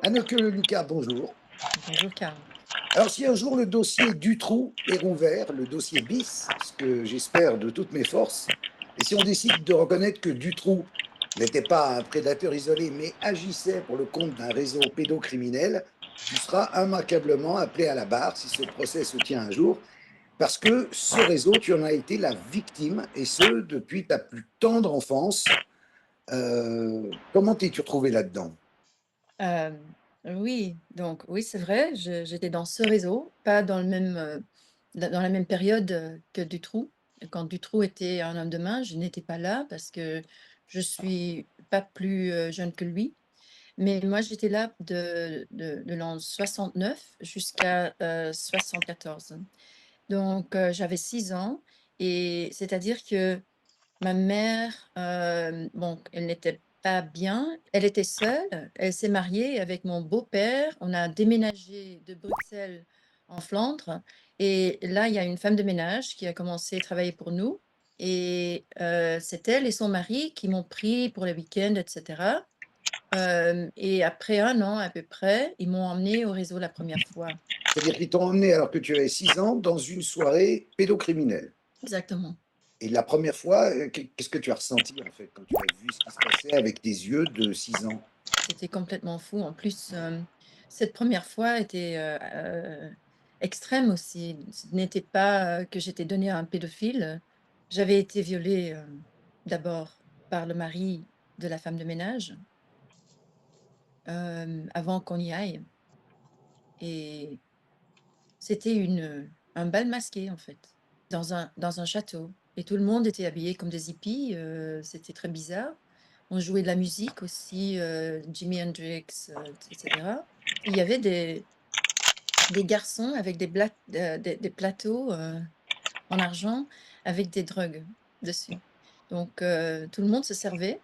Anneke Lucas, bonjour. Bonjour Karl. Alors, si un jour le dossier Dutroux est rouvert, le dossier bis, ce que j'espère de toutes mes forces, et si on décide de reconnaître que Dutroux n'était pas un prédateur isolé, mais agissait pour le compte d'un réseau pédocriminel, tu seras immanquablement appelé à la barre si ce procès se tient un jour, parce que ce réseau, tu en as été la victime, et ce, depuis ta plus tendre enfance. Comment t'es-tu retrouvé là-dedans? Oui, donc oui, c'est vrai, j'étais dans ce réseau, pas dans le même, dans la même période, que Dutroux. Quand Dutroux était un homme de main, je n'étais pas là parce que je suis pas plus, jeune que lui. Mais moi, j'étais là de l'an 69 jusqu'à, 74. Donc j'avais 6 ans et c'est-à-dire que ma mère, bon, elle n'était pas bien, elle était seule, elle s'est mariée avec mon beau-père. On a déménagé de Bruxelles en Flandre et là, il y a une femme de ménage qui a commencé à travailler pour nous et c'est elle et son mari qui m'ont pris pour les week-ends et cetera. Et après 1 an à peu près, ils m'ont emmenée au réseau la première fois. C'est-à-dire qu'ils t'ont emmené alors que tu avais 6 ans dans une soirée pédocriminelle. Exactement. Et la première fois, qu'est-ce que tu as ressenti en fait quand tu as vu ce qui se passait avec tes yeux de 6 ans? C'était complètement fou. En plus, cette première fois était, extrême aussi. Ce n'était pas, que j'étais donnée à un pédophile. J'avais été violée, d'abord par le mari de la femme de ménage, avant qu'on y aille et c'était un bal masqué, en fait, dans un château et tout le monde était habillé comme des hippies, c'était très bizarre. On jouait de la musique aussi, Jimi Hendrix, et cetera. Il y avait des garçons avec des plateaux, en argent avec des drogues dessus. Donc tout le monde se servait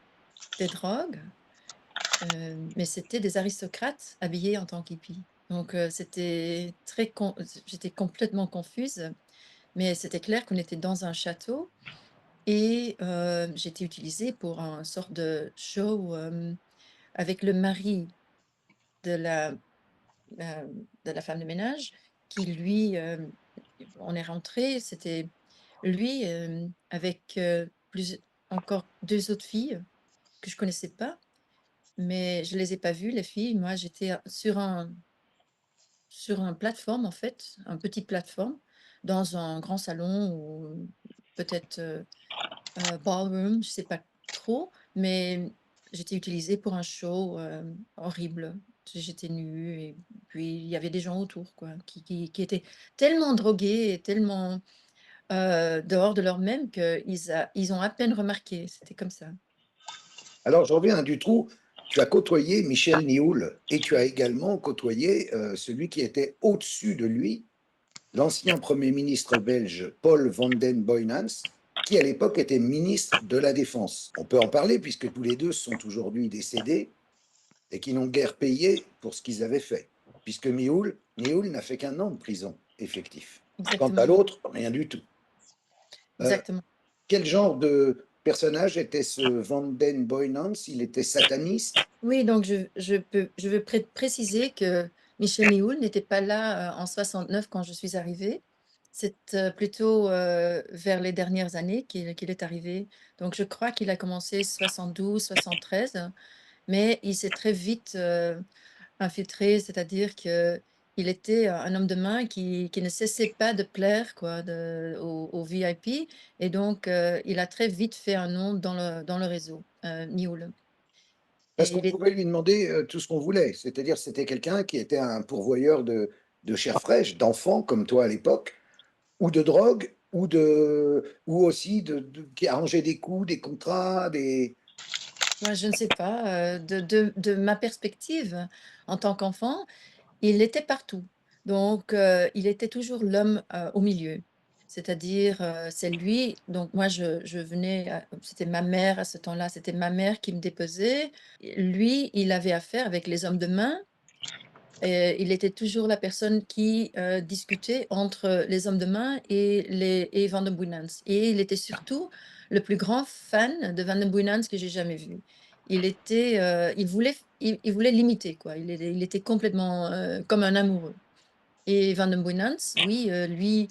des drogues, mais c'était des aristocrates habillés en tant qu'hippies. Donc c'était très con j'étais complètement confuse, mais c'était clair qu'on était dans un château et j'étais utilisée pour un sorte de show, avec le mari de la femme de ménage qui lui, on est rentré, c'était lui, avec, encore 2 autres filles que je connaissais pas, mais je les ai pas vues les filles. Moi, j'étais, sur un plateforme en fait, un petit plateforme dans un grand salon ou peut-être, ballroom, je sais pas trop, mais j'étais utilisée pour un show, horrible. J'étais nue et puis il y avait des gens autour quoi, qui étaient tellement drogués et tellement, dehors de leur-même qu'ils ont à peine remarqué, c'était comme ça. Alors, je reviens à Dutroux. Tu as côtoyé Michel Nioul et tu as également côtoyé celui qui était au-dessus de lui, l'ancien Premier ministre belge Paul van den Boynans, qui à l'époque était ministre de la Défense. On peut en parler puisque tous les deux sont aujourd'hui décédés et qui n'ont guère payé pour ce qu'ils avaient fait, puisque Nioul n'a fait qu'un an de prison effectif. Quant à Exactement, l'autre, rien du tout. Euh, exactement. quel genre de personnage était ce Van den Boynans? Il était sataniste? Oui, donc je veux préciser que Michel Méhoul n'était pas là, en 69 quand je suis arrivée. C'est, plutôt, vers les dernières années qu'il est arrivé. Donc je crois qu'il a commencé 72-73, mais il s'est très vite, infiltré, c'est-à-dire qu'il était un homme de main qui ne cessait pas de plaire quoi, aux VIP et donc il a très vite fait un nom dans le réseau, Méhoul Parce et qu'on il est pouvait lui demander tout ce qu'on voulait. C'est-à-dire, c'était quelqu'un qui était un pourvoyeur de chair fraîche, d'enfants comme toi à l'époque, ou de drogue, ou aussi qui arrangeait des coups, des contrats, des. Moi, je ne sais pas, de ma perspective, en tant qu'enfant, il était partout. Donc, il était toujours l'homme, au milieu. C'est-à-dire, c'est lui donc moi je venais, c'était ma mère à ce temps-là, c'était ma mère qui me déposait. Et lui, il avait affaire avec les hommes de main et il était toujours la personne qui, discutait entre les hommes de main et Van den Boeynants et il était surtout le plus grand fan de Van den Boeynants que j'ai jamais vu. il voulait l'imiter quoi. Il était complètement, comme un amoureux. Et Van den Boeynants, oui, lui,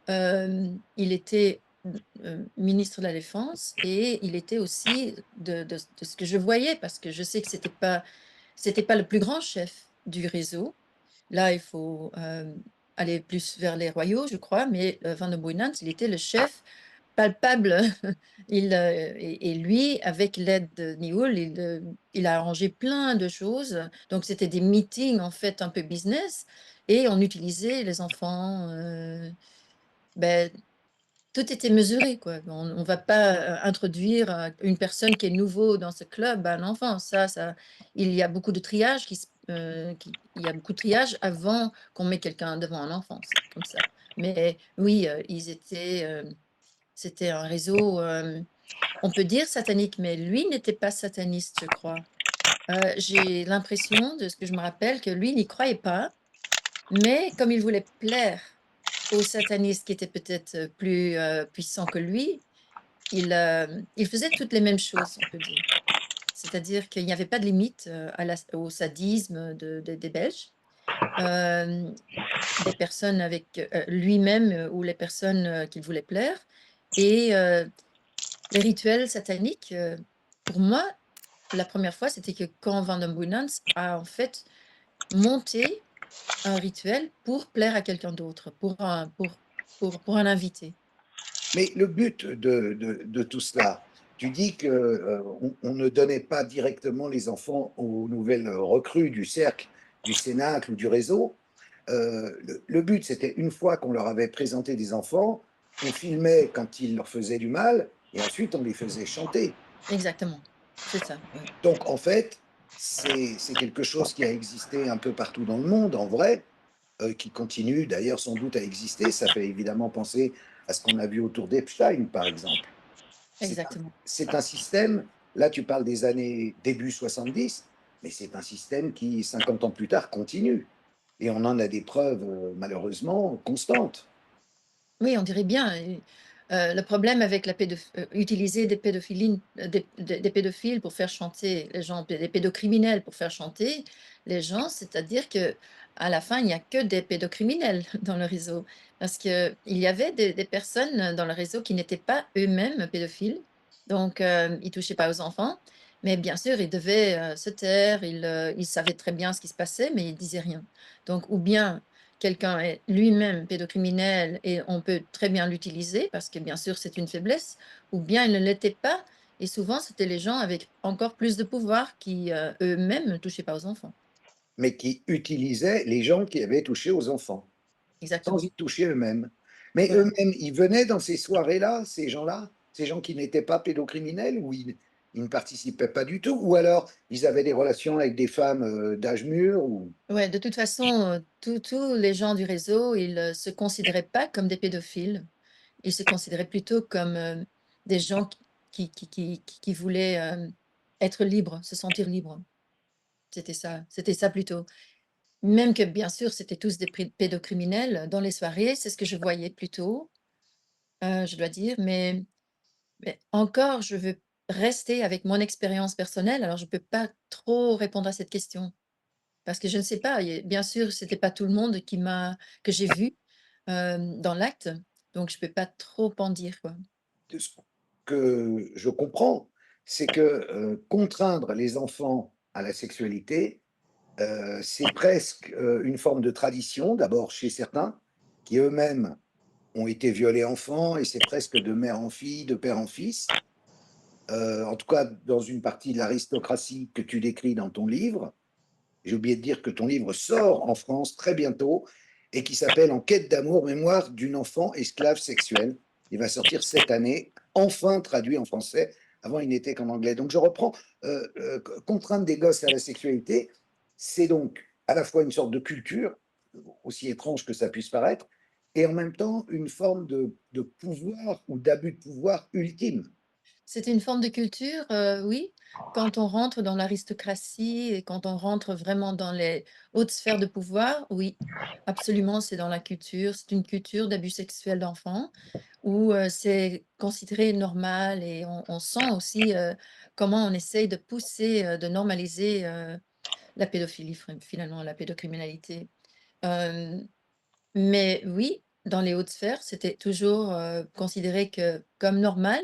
il était, ministre de la Défense et il était aussi de ce que je voyais, parce que je sais que c'était pas le plus grand chef du réseau. Là, il faut, aller plus vers les royaux, je crois, mais Van den Boeynants, il était le chef palpable. Et lui, avec l'aide de Nioul, il a arrangé plein de choses. Donc c'était des meetings, en fait, un peu business et on utilisait les enfants, beh, tout était mesuré, quoi. On va pas, introduire, une personne qui est nouveau dans ce club à un enfant. Ça il y a beaucoup de triage il y a beaucoup de triage avant qu'on mette quelqu'un devant un enfant, c'est comme ça. Mais oui, c'était un réseau, on peut dire satanique, mais lui n'était pas sataniste, je crois. J'ai l'impression, de ce que je me rappelle, que lui n'y croyait pas, mais comme il voulait plaire aux satanistes qui étaient peut-être, plus, puissants que lui, il faisait toutes les mêmes choses, on peut dire. C'est-à-dire qu'il n'y avait pas de limite, au sadisme des Belges. Hem, des personnes avec, lui-même, ou les personnes, qu'il voulait plaire et les rituels sataniques, pour moi, la première fois, c'était que quand Van den Boeynants a, en fait, monté un rituel pour plaire à quelqu'un d'autre, pour un invité. Mais le but de tout cela, tu dis que on ne donnait pas directement les enfants aux nouvelles recrues du cercle, du cénacle ou du réseau. Le but, c'était une fois qu'on leur avait présenté des enfants, on filmait quand ils leur faisaient du mal, et ensuite on les faisait chanter. Exactement, c'est ça, oui. Donc en fait, c'est quelque chose qui a existé un peu partout dans le monde, en vrai, qui continue d'ailleurs sans doute à exister. Ça fait évidemment penser à ce qu'on a vu autour d'Epstein, par exemple. Exactement. C'est un système, là tu parles des années début 70, mais c'est un système qui, 50 ans plus tard, continue. Et on en a des preuves, malheureusement, constantes. Oui, on dirait bien et le problème avec utiliser des pédophilines des pédophiles pour faire chanter les gens, des pédocriminels pour faire chanter les gens, c'est-à-dire que à la fin, il n'y a que des pédocriminels dans le réseau. Parce qu'il y avait des personnes dans le réseau qui n'étaient pas eux-mêmes pédophiles, donc ils touchaient pas aux enfants, mais bien sûr, ils devaient, se taire, ils savaient très bien ce qui se passait, mais ils disaient rien. Donc ou bien quelqu'un est lui-même pédocriminel et on peut très bien l'utiliser parce que bien sûr c'est une faiblesse, ou bien il ne l'était pas et souvent c'était les gens avec encore plus de pouvoir qui, eux-mêmes ne touchaient pas aux enfants. Mais qui utilisaient les gens qui avaient touché aux enfants, sans Exactement. y toucher eux-mêmes. Mais Ouais. eux-mêmes, ils venaient dans ces soirées-là, ces gens-là, ces gens qui n'étaient pas pédocriminels, ou ils ne participaient pas du tout, ou alors ils avaient des relations avec des femmes d'âge mûr, ou... Ouais, de toute façon, tous les gens du réseau, ils, se considéraient pas comme des pédophiles. Ils se considéraient plutôt comme, des gens qui voulaient, être libres, se sentir libres. C'était ça plutôt. Même que bien sûr, c'était tous des pédocriminels dans les soirées, c'est ce que je voyais plutôt, je dois dire, mais encore, je veux rester avec mon expérience personnelle, alors je peux pas trop répondre à cette question. Parce que je ne sais pas, et bien sûr, c'était pas tout le monde que j'ai vu, dans l'acte, donc je peux pas trop en dire, quoi. De ce que je comprends, c'est que contraindre les enfants à la sexualité, c'est presque une forme de tradition, d'abord chez certains, qui eux-mêmes ont été violés enfants, et c'est presque de mère en fille, de père en fils. En tout cas, dans une partie de l'aristocratie que tu décris dans ton livre. J'ai oublié de dire que ton livre sort en France très bientôt et qui s'appelle En quête d'amour, mémoire d'une enfant esclave sexuelle. Il va sortir cette année, enfin traduit en français. Avant, il n'était qu'en anglais. Donc, je reprends. Contraindre des gosses à la sexualité, c'est donc à la fois une sorte de culture, aussi étrange que ça puisse paraître, et en même temps une forme de pouvoir ou d'abus de pouvoir ultime. C'était une forme de culture, oui. Quand on rentre dans l'aristocratie et quand on rentre vraiment dans les hautes sphères de pouvoir, oui, absolument, c'est dans la culture. C'est une culture d'abus sexuels d'enfants où, c'est considéré normal et on sent aussi, comment on essaye de pousser, de normaliser, la pédophilie finalement, la pédocriminalité. Hem, mais oui, dans les hautes sphères, c'était toujours, considéré que comme normal.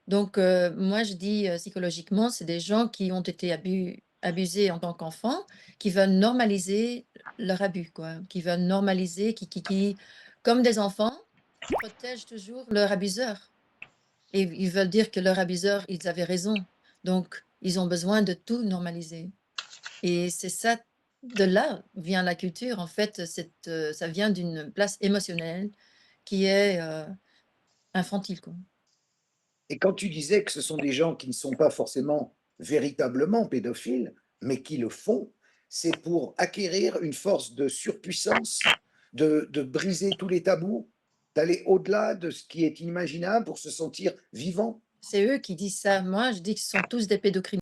Donc moi je dis, psychologiquement, c'est des gens qui ont été abusés en tant qu'enfants, qui veulent normaliser leur abus quoi, qui veulent normaliser, qui comme des enfants, protègent toujours leur abuseur et ils veulent dire que leur abuseur, ils avaient raison. Donc ils ont besoin de tout normaliser et c'est ça, de là vient la culture en fait, ça vient d'une place émotionnelle qui est, infantile quoi. Et quand tu disais que ce sont des gens qui ne sont pas forcément véritablement pédophiles, mais qui le font, c'est pour acquérir une force de surpuissance, de briser tous les tabous, d'aller au-delà de ce qui est imaginable pour se sentir vivant. C'est eux qui disent ça. Moi, je dis que ce sont tous des pédocriminels.